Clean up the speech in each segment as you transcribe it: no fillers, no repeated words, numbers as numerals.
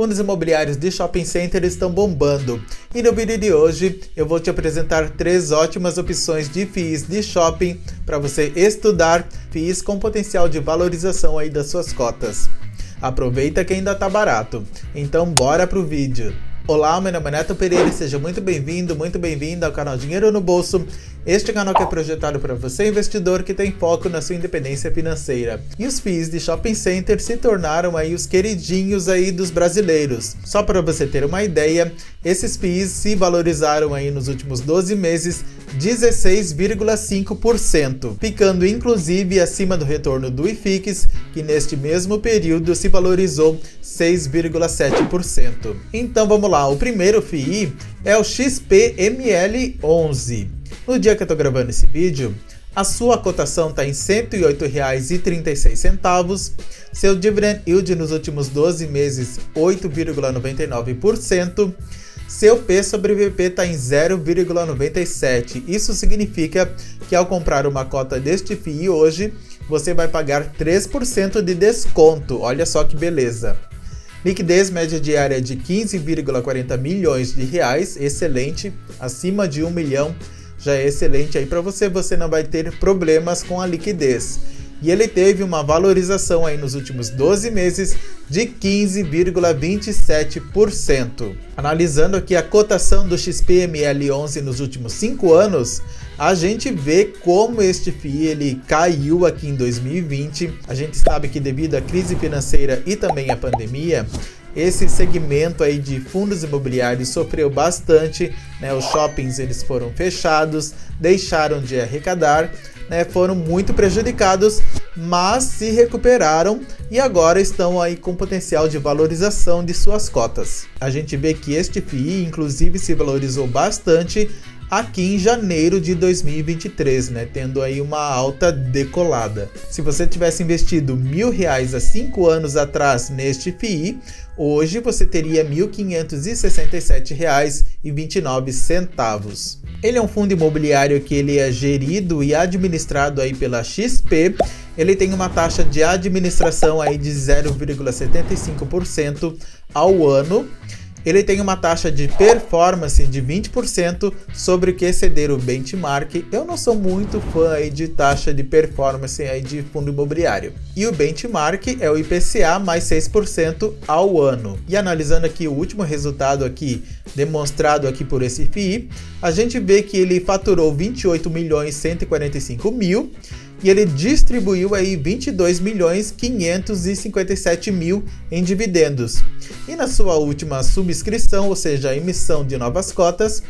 Fundos imobiliários de shopping center estão bombando. E no vídeo de hoje eu vou te apresentar 3 ótimas opções de FIIs de shopping para você estudar, FIIs com potencial de valorização aí das suas cotas. Aproveita que ainda tá barato. Então bora pro vídeo. Olá, meu nome é Neto Pereira e seja muito bem-vindo, muito bem-vinda ao canal Dinheiro no Bolso. Este canal que é projetado para você, investidor que tem foco na sua independência financeira. E os FIIs de shopping center se tornaram aí os queridinhos aí dos brasileiros. Só para você ter uma ideia, esses FIIs se valorizaram aí nos últimos 12 meses 16,5%, ficando inclusive acima do retorno do IFIX, que neste mesmo período se valorizou 6,7%. Então vamos lá, o primeiro FII é o XPML11. No dia que eu estou gravando esse vídeo, a sua cotação está em R$ 108,36, seu dividend yield nos últimos 12 meses 8,99%, seu P sobre VP está em 0,97. Isso significa que ao comprar uma cota deste FII hoje, você vai pagar 3% de desconto. Olha só que beleza! Liquidez média diária de 15,40 milhões de reais, excelente, acima de 1 milhão já é excelente aí para você, você não vai ter problemas com a liquidez. E ele teve uma valorização aí nos últimos 12 meses de 15,27%. Analisando aqui a cotação do XPML11 nos últimos 5 anos, a gente vê como este FII ele caiu aqui em 2020. A gente sabe que devido à crise financeira e também à pandemia, esse segmento aí de fundos imobiliários sofreu bastante, né? Os shoppings eles foram fechados, deixaram de arrecadar, né? Foram muito prejudicados, mas se recuperaram e agora estão aí com potencial de valorização de suas cotas. A gente vê que este FII inclusive se valorizou bastante aqui em janeiro de 2023, né, tendo aí uma alta decolada. Se você tivesse investido R$1.000 há 5 anos atrás neste FII, hoje você teria R$ 1.567,29. Ele é um fundo imobiliário que ele é gerido e administrado aí pela XP. Ele tem uma taxa de administração aí de 0,75% ao ano. Ele tem uma taxa de performance de 20% sobre o que exceder o benchmark. Eu não sou muito fã aí de taxa de performance aí de fundo imobiliário. E o benchmark é o IPCA mais 6% ao ano. E analisando aqui o último resultado aqui, demonstrado aqui por esse FII, a gente vê que ele faturou 28.145.000 e ele distribuiu aí 22.557.000 em dividendos. E na sua última subscrição, ou seja, a emissão de novas cotas,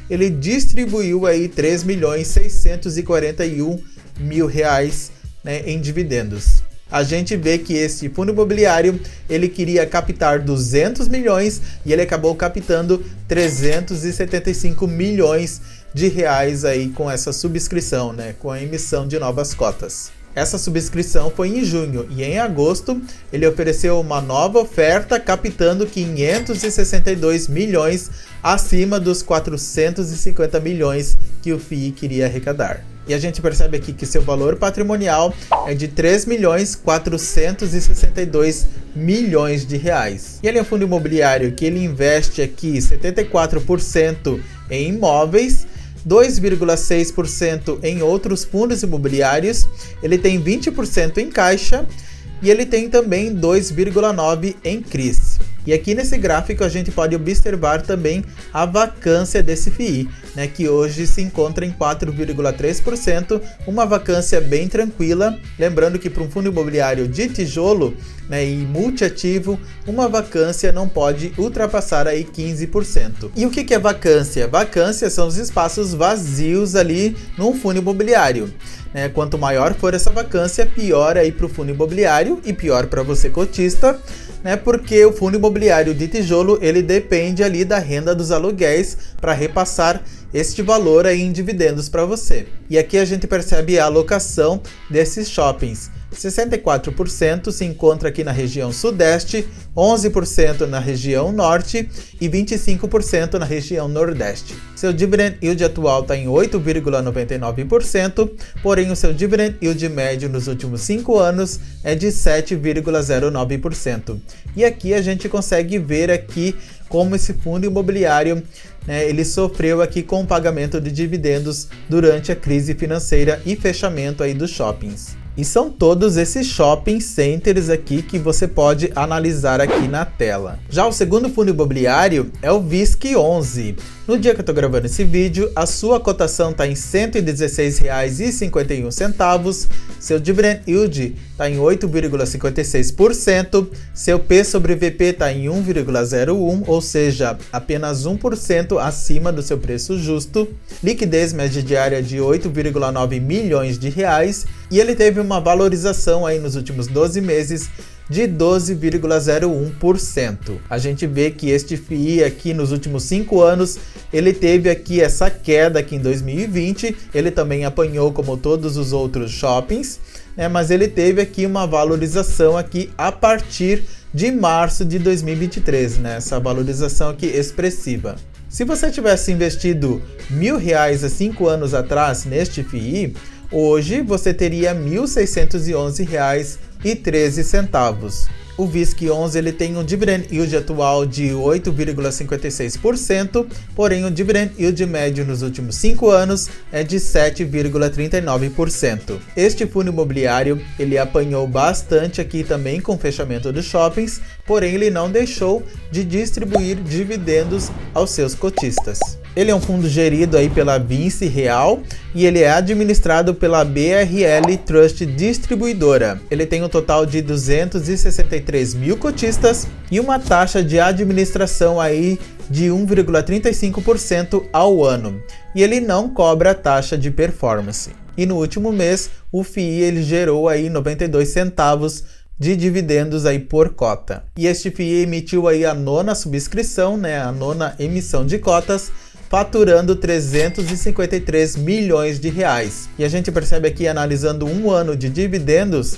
ele distribuiu aí 3.641.000 reais, né, em dividendos. A gente vê que esse fundo imobiliário, ele queria captar 200 milhões e ele acabou captando 375 milhões de reais aí com essa subscrição, né, com a emissão de novas cotas. Essa subscrição foi em junho e em agosto ele ofereceu uma nova oferta captando 562 milhões acima dos 450 milhões que o FII queria arrecadar. E a gente percebe aqui que seu valor patrimonial é de 3.462 milhões de reais. E ele é um fundo imobiliário que ele investe aqui 74% em imóveis, 2,6% em outros fundos imobiliários, ele tem 20% em caixa e ele tem também 2,9% em CRIs. E aqui nesse gráfico a gente pode observar também a vacância desse FII, né, que hoje se encontra em 4,3%, uma vacância bem tranquila. Lembrando que para um fundo imobiliário de tijolo, né, e multiativo, uma vacância não pode ultrapassar aí 15%. E o que é vacância? Vacância são os espaços vazios ali num fundo imobiliário. Quanto maior for essa vacância, pior aí para o fundo imobiliário e pior para você cotista, né? Porque o fundo imobiliário de tijolo ele depende ali da renda dos aluguéis para repassar este valor aí em dividendos para você. E aqui a gente percebe a alocação desses shoppings. 64% se encontra aqui na região sudeste, 11% na região norte e 25% na região nordeste. Seu dividend yield atual está em 8,99%, porém o seu dividend yield médio nos últimos 5 anos é de 7,09%. E aqui a gente consegue ver aqui como esse fundo imobiliário, ele sofreu aqui com o pagamento de dividendos durante a crise financeira e fechamento aí dos shoppings. E são todos esses shopping centers aqui que você pode analisar aqui na tela. Já o segundo fundo imobiliário é o VISC11. No dia que eu estou gravando esse vídeo, a sua cotação está em R$ 116,51, seu dividend yield está em 8,56%, seu P sobre VP está em 1,01, ou seja, apenas 1% acima do seu preço justo, liquidez média diária de 8,9 milhões de reais, e ele teve uma valorização aí nos últimos 12 meses de 12,01%. A gente vê que este FII aqui nos últimos 5 anos, ele teve aqui essa queda aqui em 2020, ele também apanhou como todos os outros shoppings, mas ele teve aqui uma valorização aqui a partir de março de 2023, essa valorização aqui expressiva. Se você tivesse investido R$1.000 há 5 anos atrás neste FII, hoje você teria R$ 1.611,13. O VISC11 ele tem um dividend yield atual de 8,56%, porém o dividend yield médio nos últimos 5 anos é de 7,39%. Este fundo imobiliário ele apanhou bastante aqui também com o fechamento dos shoppings, porém ele não deixou de distribuir dividendos aos seus cotistas. Ele é um fundo gerido aí pela Vinci Real e ele é administrado pela BRL Trust Distribuidora. Ele tem um total de 263 mil cotistas e uma taxa de administração aí de 1,35% ao ano. E ele não cobra taxa de performance. E no último mês, o FII ele gerou aí 92 centavos de dividendos aí por cota. E este FII emitiu aí a 9ª subscrição, a 9ª emissão de cotas, faturando 353 milhões de reais. E a gente percebe aqui, analisando um ano de dividendos,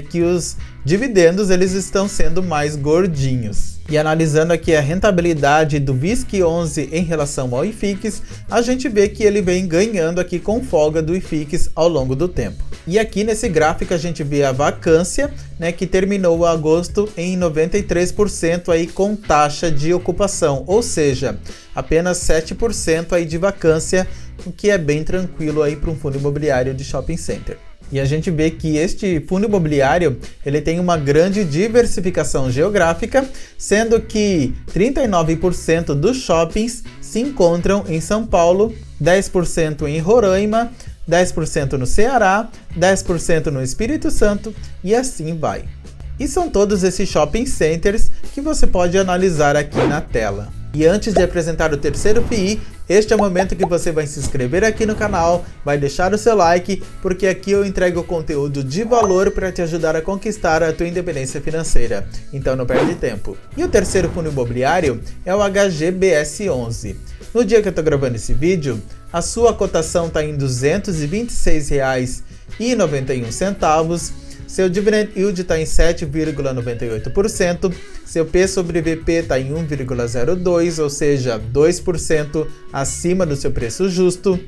que os dividendos eles estão sendo mais gordinhos. E analisando aqui a rentabilidade do VISC11 em relação ao IFIX, a gente vê que ele vem ganhando aqui com folga do IFIX ao longo do tempo. E aqui nesse gráfico a gente vê a vacância, que terminou agosto em 93% aí com taxa de ocupação, ou seja, apenas 7% aí de vacância, o que é bem tranquilo aí para um fundo imobiliário de shopping center. E a gente vê que este fundo imobiliário ele tem uma grande diversificação geográfica, sendo que 39% dos shoppings se encontram em São Paulo, 10% em Roraima, 10% no Ceará, 10% no Espírito Santo e assim vai. E são todos esses shopping centers que você pode analisar aqui na tela. E antes de apresentar o terceiro FII, este é o momento que você vai se inscrever aqui no canal, vai deixar o seu like, porque aqui eu entrego conteúdo de valor para te ajudar a conquistar a tua independência financeira. Então não perde tempo. E o terceiro fundo imobiliário é o HGBS11. No dia que eu estou gravando esse vídeo, a sua cotação está em R$ 226,91. Seu dividend yield está em 7,98%, seu P sobre VP está em 1,02, ou seja, 2% acima do seu preço justo,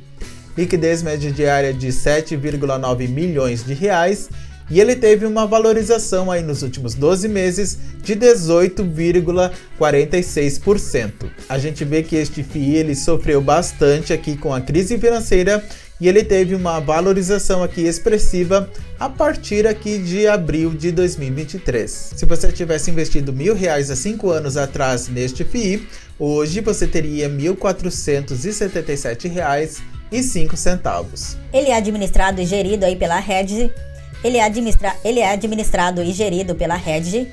liquidez média diária de 7,9 milhões de reais, e ele teve uma valorização aí nos últimos 12 meses de 18,46%. A gente vê que este FII ele sofreu bastante aqui com a crise financeira, e ele teve uma valorização aqui expressiva a partir aqui de abril de 2023. Se você tivesse investido R$1.000 há 5 anos atrás neste FII, hoje você teria R$ 1.477,05. Ele é administrado e gerido aí pela Hedge. Ele é administrado e gerido pela Hedge.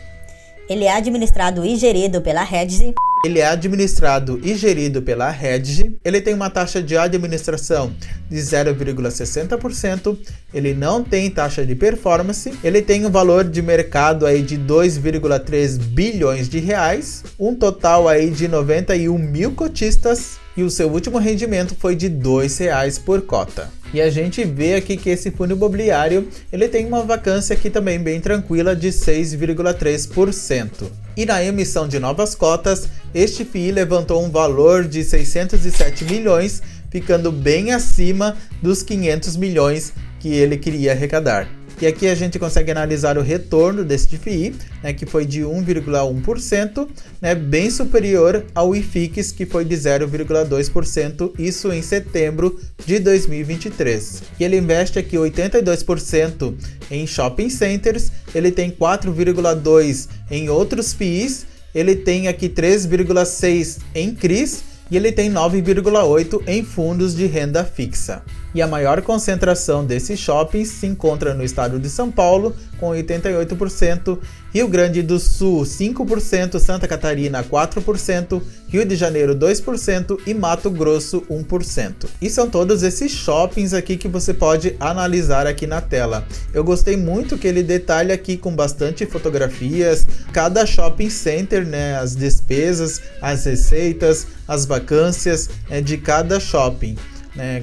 Ele é administrado e gerido pela Hedge. Ele é administrado e gerido pela Hedge. Ele tem uma taxa de administração de 0,60%. Ele não tem taxa de performance. Ele tem um valor de mercado aí de 2,3 bilhões de reais. Um total aí de 91 mil cotistas. E o seu último rendimento foi de R$2 por cota. E a gente vê aqui que esse fundo imobiliário, ele tem uma vacância aqui também bem tranquila de 6,3%. E na emissão de novas cotas, este FII levantou um valor de 607 milhões, ficando bem acima dos 500 milhões que ele queria arrecadar. E aqui a gente consegue analisar o retorno deste FII, né, que foi de 1,1%, né, bem superior ao IFIX, que foi de 0,2%, isso em setembro de 2023. E ele investe aqui 82% em shopping centers, ele tem 4,2% em outros FIIs, ele tem aqui 3,6% em CRIs, e ele tem 9,8% em fundos de renda fixa. E a maior concentração desses shoppings se encontra no estado de São Paulo, com 88%, Rio Grande do Sul 5%, Santa Catarina 4%, Rio de Janeiro 2% e Mato Grosso 1%. E são todos esses shoppings aqui que você pode analisar aqui na tela. Eu gostei muito que ele detalha aqui com bastante fotografias, cada shopping center, né, as despesas, as receitas, as vacâncias de cada shopping.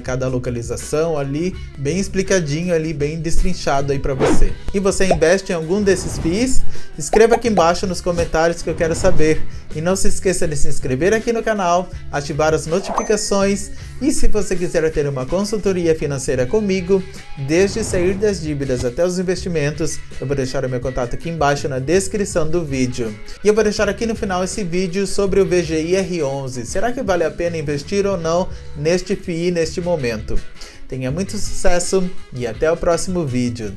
Cada localização ali, bem explicadinho ali, bem destrinchado aí para você. E você investe em algum desses FIIs? Escreva aqui embaixo nos comentários que eu quero saber. E não se esqueça de se inscrever aqui no canal, ativar as notificações e se você quiser ter uma consultoria financeira comigo, desde sair das dívidas até os investimentos, eu vou deixar o meu contato aqui embaixo na descrição do vídeo. E eu vou deixar aqui no final esse vídeo sobre o VGI-R11. Será que vale a pena investir ou não neste FII neste momento? Tenha muito sucesso e até o próximo vídeo.